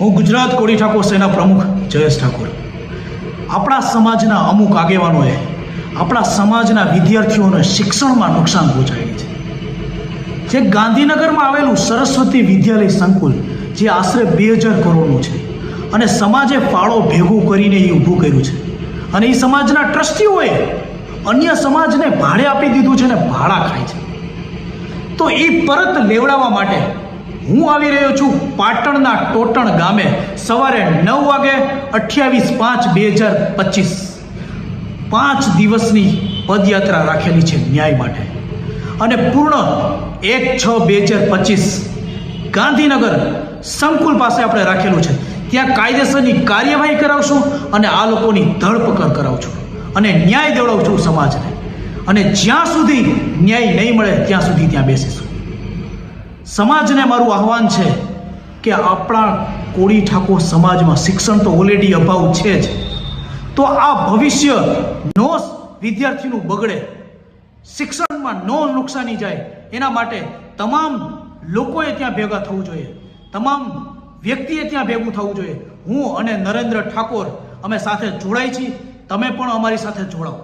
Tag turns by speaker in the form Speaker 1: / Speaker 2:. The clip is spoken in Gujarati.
Speaker 1: હું ગુજરાત કોળી ઠાકોર સેના પ્રમુખ જયેશ ઠાકોર. આપણા સમાજના અમુક આગેવાનોએ આપણા સમાજના વિદ્યાર્થીઓને શિક્ષણમાં નુકસાન પહોંચાડ્યું છે. જે ગાંધીનગરમાં આવેલું સરસ્વતી વિદ્યાલય સંકુલ જે આશરે 2000 કરોડનું છે અને સમાજે ફાળો ભેગું કરીને એ ઊભું કર્યું છે અને એ સમાજના ટ્રસ્ટીઓએ અન્ય સમાજને ભાડે આપી દીધું છે ને ભાડા ખાય છે. તો એ પરત લેવડાવવા માટે હું આવી રહ્યો છું પાટણના ટોટણ ગામે સવારે 9 વાગે 28/5/2025 5 દિવસની પદયાત્રા રાખેલી છે ન્યાય માટે અને પૂર્ણ 1/6/2025 ગાંધીનગર સંકુલ પાસે આપણે રાખેલું છે. ત્યાં કાયદેસરની કાર્યવાહી કરાવશું અને આ લોકોની ધરપકડ કરાવશું અને ન્યાય દેવડાવશું સમાજને. અને જ્યાં સુધી ન્યાય નહીં મળે ત્યાં સુધી ત્યાં બેસીશું. સમાજને મારું આહવાન છે કે આપણા કોળી ઠાકોર સમાજમાં શિક્ષણ તો ઓલરેડી અભાવ છે જ, તો આ ભવિષ્ય નો વિદ્યાર્થીનું બગડે, શિક્ષણમાં નો નુકસાની જાય એના માટે તમામ લોકોએ ત્યાં ભેગા થવું જોઈએ, તમામ વ્યક્તિએ ત્યાં ભેગું થવું જોઈએ. હું અને નરેન્દ્ર ઠાકોર અમે સાથે જોડાઈ છીએ, તમે પણ અમારી સાથે જોડાઓ.